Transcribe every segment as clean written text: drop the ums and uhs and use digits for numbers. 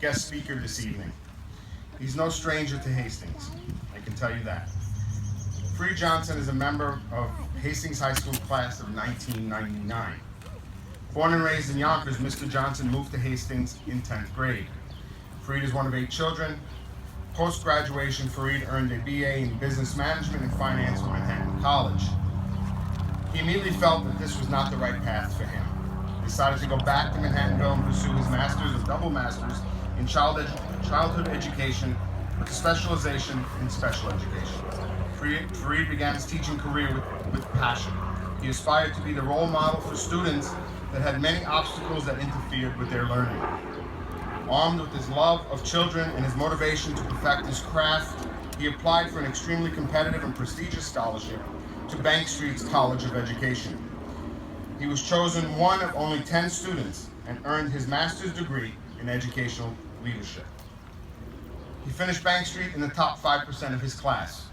guest speaker this evening. He's no stranger to Hastings, I can tell you that. Farid Johnson is a member of Hastings High School class of 1999. Born and raised in Yonkers, Mr. Johnson moved to Hastings in 10th grade. Farid is one of 8 children. Post-graduation, Farid earned a BA in Business Management and Finance from Manhattan College. He immediately felt that this was not the right path for him. He decided to go back to Manhattanville and pursue his master's or double master's in childhood education with a specialization in special education. Farid began his teaching career with passion. He aspired to be the role model for students that had many obstacles that interfered with their learning. Armed with his love of children and his motivation to perfect his craft, he applied for an extremely competitive and prestigious scholarship to Bank Street's College of Education. He was chosen one of only 10 students and earned his master's degree in educational leadership. He finished Bank Street in the top 5% of his class.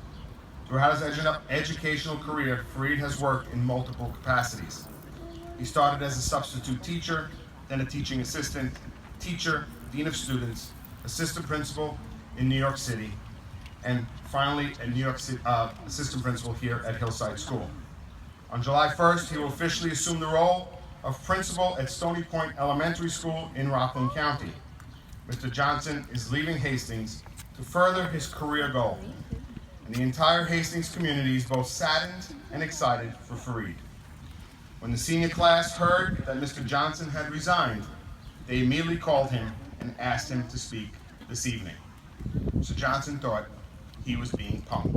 Throughout his educational career, Farid has worked in multiple capacities. He started as a substitute teacher, then a teaching assistant, teacher, dean of students, assistant principal in New York City, and finally a New York City assistant principal here at Hillside School. On July 1st, he will officially assume the role of principal at Stony Point Elementary School in Rockland County. Mr. Johnson is leaving Hastings to further his career goal, and the entire Hastings community is both saddened and excited for Farid. When the senior class heard that Mr. Johnson had resigned, they immediately called him and asked him to speak this evening. Mr. Johnson thought he was being punked.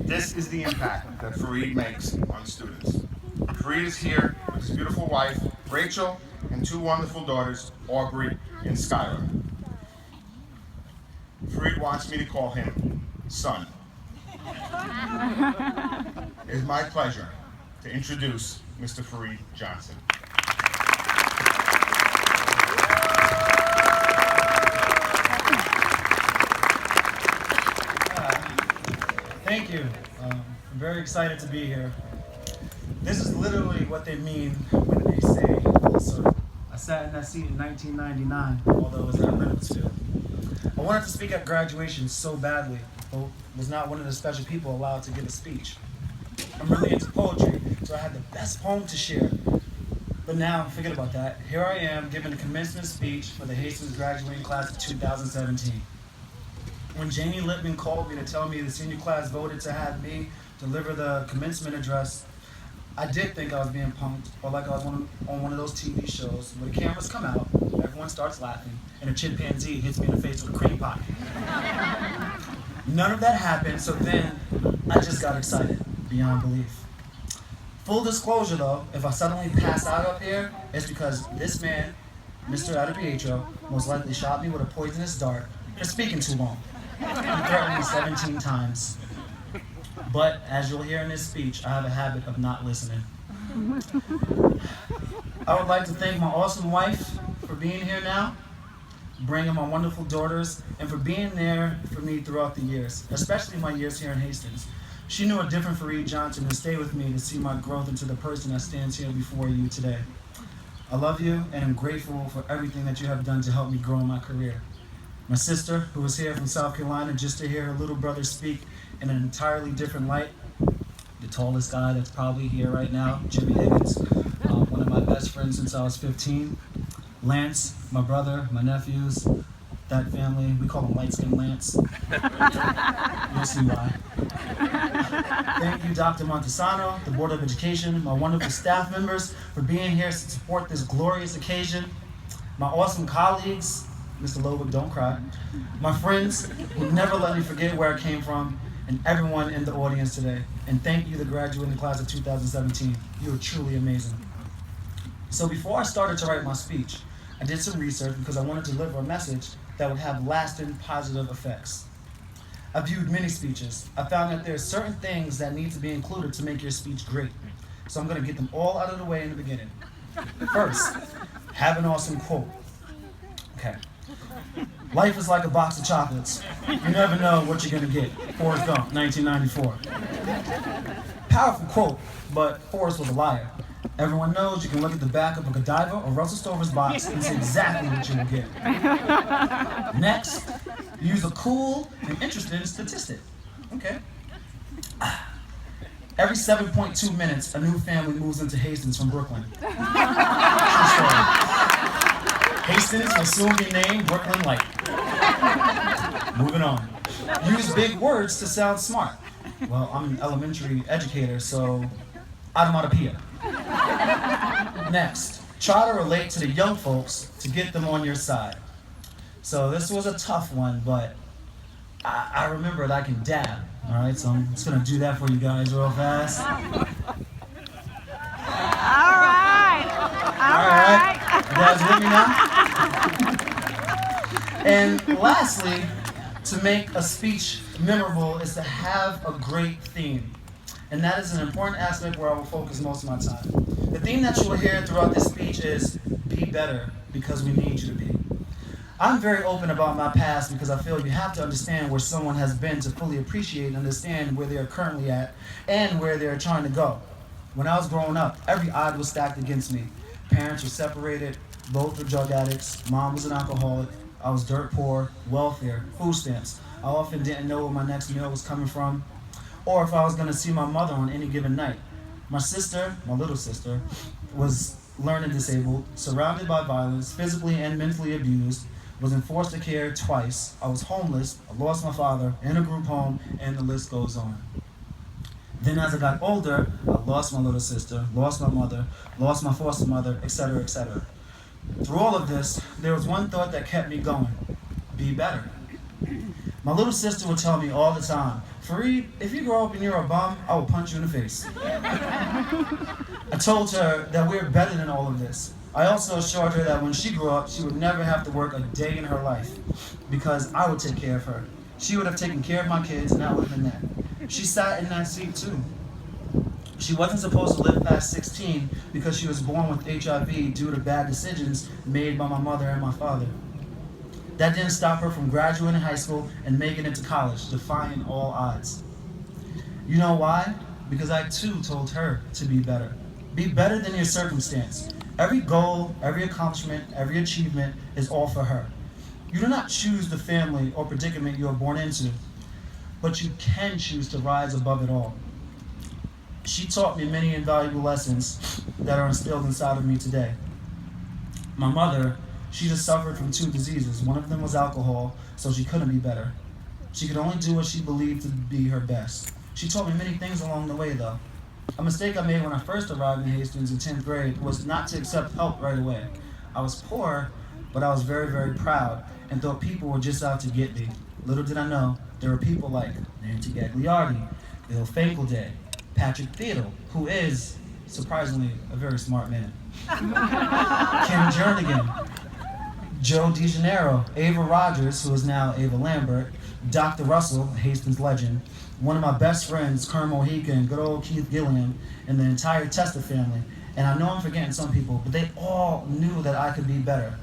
This is the impact that Farid makes on students. Farid is here with his beautiful wife, Rachel, and 2 wonderful daughters, Aubrey and Skylar. Farid wants me to call him son. It is my pleasure to introduce Mr. Farid Johnson. Thank you. I'm very excited to be here. This is literally what they mean when they say full circle. I sat in that seat in 1999, although it was at Reynoldsfield. I wanted to speak at graduation so badly, but was not one of the special people allowed to give a speech. I'm really into poetry, so I had the best poem to share. But now, forget about that. Here I am giving a commencement speech for the Hastings graduating class of 2017. When Janie Lippman called me to tell me the senior class voted to have me deliver the commencement address, I did think I was being punked, or like I was on one of those TV shows where the cameras come out, everyone starts laughing, and a chimpanzee hits me in the face with a cream pie. None of that happened, so then I just got excited, beyond belief. Full disclosure though, if I suddenly pass out up here, it's because this man, Mr. Adipietro, most likely shot me with a poisonous dart for speaking too long. He threatened me 17 times. But as you'll hear in this speech, I have a habit of not listening. I would like to thank my awesome wife for being here now, bringing my wonderful daughters, and for being there for me throughout the years, especially my years here in Hastings. She knew a different Farid Johnson and stayed with me to see my growth into the person that stands here before you today. I love you and am grateful for everything that you have done to help me grow in my career. My sister, who was here from South Carolina just to hear her little brother speak in an entirely different light. The tallest guy that's probably here right now, Jimmy Higgins, one of my best friends since I was 15. Lance, my brother, my nephews, that family, we call him light-skinned Lance. You'll see why. Thank you, Dr. Montesano, the Board of Education, my wonderful staff members for being here to support this glorious occasion. My awesome colleagues, Mr. Lovick, don't cry. My friends who never let me forget where I came from, and everyone in the audience today. And thank you, the graduating class of 2017. You are truly amazing. So before I started to write my speech, I did some research because I wanted to deliver a message that would have lasting positive effects. I viewed many speeches. I found that there are certain things that need to be included to make your speech great. So I'm gonna get them all out of the way in the beginning. First, have an awesome quote. Okay. Life is like a box of chocolates. You never know what you're gonna get. Forrest Gump, 1994. Powerful quote, but Forrest was a liar. Everyone knows you can look at the back of a Godiva or Russell Stover's box and see exactly what you will get. Next, use a cool and interesting statistic. Okay. Every 7.2 minutes, a new family moves into Hastings from Brooklyn. True story. Hastings will soon be named Brooklyn Light. Moving on. Use big words to sound smart. Well, I'm an elementary educator, so automatopoeia. Next, try to relate to the young folks to get them on your side. So this was a tough one, but I remembered I can dab. All right, so I'm just gonna do that for you guys real fast. All right. You guys with me now? And lastly, to make a speech memorable is to have a great theme. And that is an important aspect where I will focus most of my time. The theme that you will hear throughout this speech is be better because we need you to be. I'm very open about my past because I feel you have to understand where someone has been to fully appreciate and understand where they are currently at and where they're trying to go. When I was growing up, every odd was stacked against me. Parents were separated, both were drug addicts, mom was an alcoholic, I was dirt poor, welfare, food stamps. I often didn't know where my next meal was coming from, or if I was going to see my mother on any given night. My sister, my little sister, was learning disabled, surrounded by violence, physically and mentally abused, was in foster care twice, I was homeless, I lost my father, in a group home, and the list goes on. Then as I got older, I lost my little sister, lost my mother, lost my foster mother, etc., etc. Through all of this, there was one thought that kept me going: be better. My little sister would tell me all the time, Farid, if you grow up and you're a bum, I will punch you in the face. I told her that we're better than all of this. I also assured her that when she grew up, she would never have to work a day in her life because I would take care of her. She would have taken care of my kids, and that would have been that. She sat in that seat too. She wasn't supposed to live past 16 because she was born with HIV due to bad decisions made by my mother and my father. That didn't stop her from graduating high school and making it to college, defying all odds. You know why? Because I too told her to be better. Be better than your circumstance. Every goal, every accomplishment, every achievement is all for her. You do not choose the family or predicament you are born into, but you can choose to rise above it all. She taught me many invaluable lessons that are instilled inside of me today. My mother, she just suffered from 2 diseases. One of them was alcohol, so she couldn't be better. She could only do what she believed to be her best. She taught me many things along the way, though. A mistake I made when I first arrived in Hastings in 10th grade was not to accept help right away. I was poor, but I was very, very proud and thought people were just out to get me. Little did I know, there were people like Nancy Gagliardi, Bill Finkelday, Patrick Theodore, who is, surprisingly, a very smart man, Kim Jernigan, Joe DeJaneiro, Ava Rogers, who is now Ava Lambert, Dr. Russell, a Hastings legend, one of my best friends, Kern Mohican, good old Keith Gilliam, and the entire Testa family. And I know I'm forgetting some people, but they all knew that I could be better.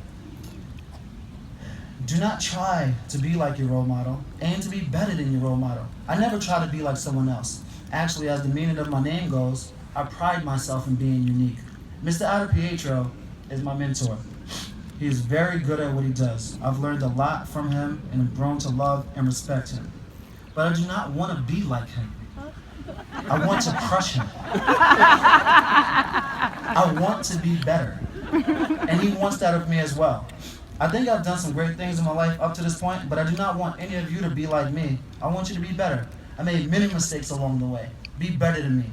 Do not try to be like your role model. Aim to be better than your role model. I never try to be like someone else. Actually, as the meaning of my name goes, I pride myself in being unique. Mr. Pietro is my mentor. He is very good at what he does. I've learned a lot from him and have grown to love and respect him. But I do not want to be like him. I want to crush him. I want to be better. And he wants that of me as well. I think I've done some great things in my life up to this point, but I do not want any of you to be like me. I want you to be better. I made many mistakes along the way. Be better than me.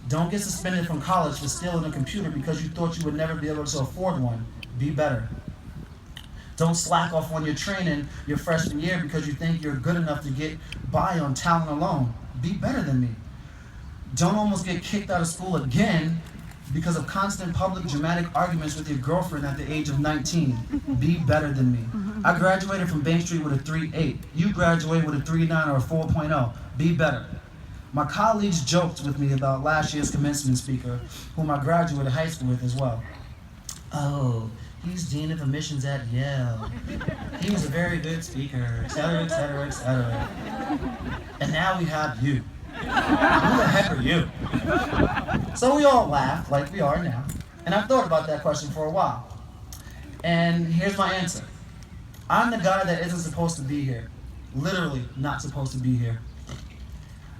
Don't get suspended from college for stealing a computer because you thought you would never be able to afford one. Be better. Don't slack off on your training your freshman year because you think you're good enough to get by on talent alone. Be better than me. Don't almost get kicked out of school again because of constant public dramatic arguments with your girlfriend at the age of 19. Be better than me. I graduated from Bank Street with a 3.8. You graduated with a 3.9 or a 4.0. Be better. My colleagues joked with me about last year's commencement speaker, whom I graduated high school with as well. Oh, he's Dean of Admissions at Yale. He was a very good speaker, etc., etc., etc. And now we have you. Who the heck are you? So we all laughed like we are now. And I thought about that question for a while. And here's my answer. I'm the guy that isn't supposed to be here. Literally not supposed to be here.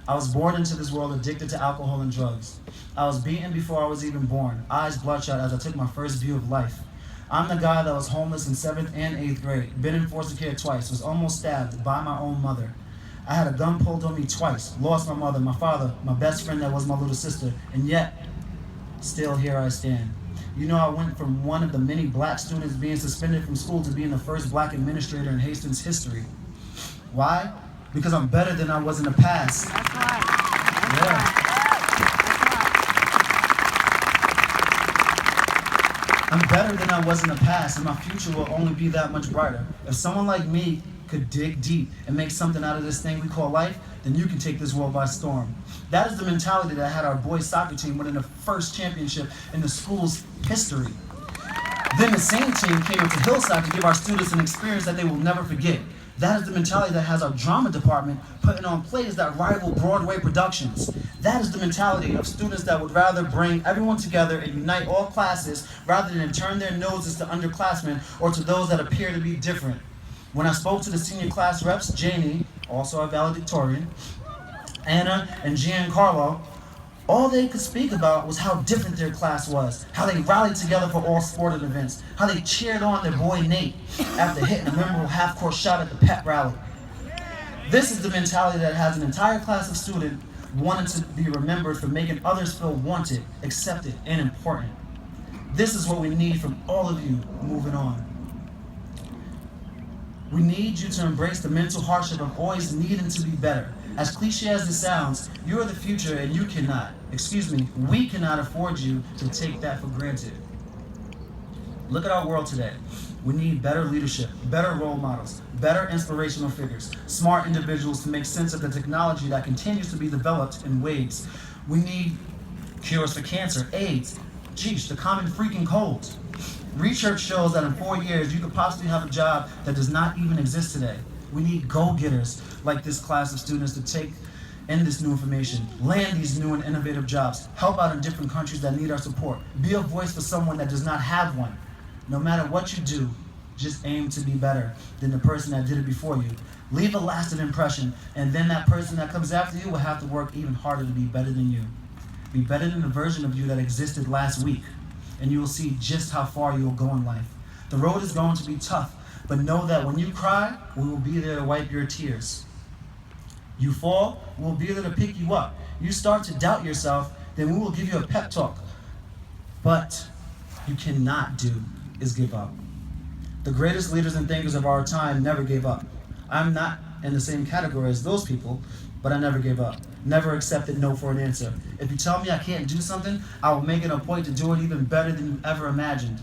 I was born into this world addicted to alcohol and drugs. I was beaten before I was even born, eyes bloodshot as I took my first view of life. I'm the guy that was homeless in 7th and 8th grade, been in foster care twice, was almost stabbed by my own mother. I had a gun pulled on me twice, lost my mother, my father, my best friend that was my little sister, and yet, still here I stand. You know, I went from one of the many black students being suspended from school to being the first black administrator in Hastings history. Why? Because I'm better than I was in the past. That's right. Yeah. I'm better than I was in the past, and my future will only be that much brighter. If someone like me could dig deep and make something out of this thing we call life, then you can take this world by storm. That is the mentality that had our boys soccer team winning the first championship in the school's history. Then the same team came into Hillside to give our students an experience that they will never forget. That is the mentality that has our drama department putting on plays that rival Broadway productions. That is the mentality of students that would rather bring everyone together and unite all classes rather than turn their noses to underclassmen or to those that appear to be different. When I spoke to the senior class reps, Janie, also our valedictorian, Anna, and Giancarlo, all they could speak about was how different their class was, how they rallied together for all sporting events, how they cheered on their boy Nate after hitting a memorable half-court shot at the pep rally. This is the mentality that has an entire class of students wanting to be remembered for making others feel wanted, accepted, and important. This is what we need from all of you moving on. We need you to embrace the mental hardship of always needing to be better. As cliche as it sounds, you are the future and we cannot afford you to take that for granted. Look at our world today. We need better leadership, better role models, better inspirational figures, smart individuals to make sense of the technology that continues to be developed in waves. We need cures for cancer, AIDS, the common freaking colds. Research shows that in 4 years, you could possibly have a job that does not even exist today. We need go-getters like this class of students to take in this new information, land these new and innovative jobs, help out in different countries that need our support, be a voice for someone that does not have one. No matter what you do, just aim to be better than the person that did it before you. Leave a lasting impression, and then that person that comes after you will have to work even harder to be better than you. Be better than the version of you that existed last week, and you will see just how far you will go in life. The road is going to be tough, but know that when you cry, we will be there to wipe your tears. You fall, we'll be there to pick you up. You start to doubt yourself, then we will give you a pep talk. But you cannot do is give up. The greatest leaders and thinkers of our time never gave up. I'm not in the same category as those people, but I never gave up. Never accepted no for an answer. If you tell me I can't do something, I will make it a point to do it even better than you ever imagined.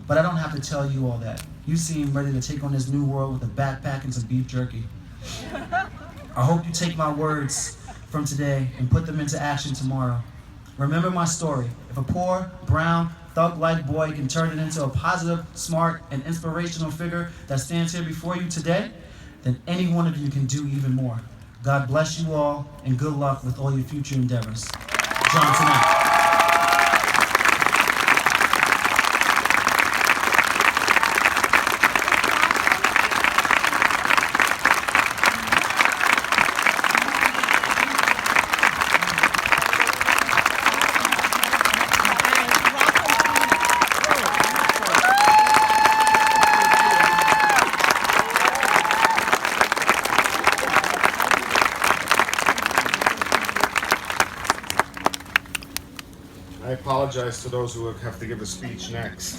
But I don't have to tell you all that. You seem ready to take on this new world with a backpack and some beef jerky. I hope you take my words from today and put them into action tomorrow. Remember my story. If a poor, brown, thug-like boy can turn it into a positive, smart, and inspirational figure that stands here before you today, then any one of you can do even more. God bless you all, and good luck with all your future endeavors. Johnson out. I apologize to those who have to give a speech next.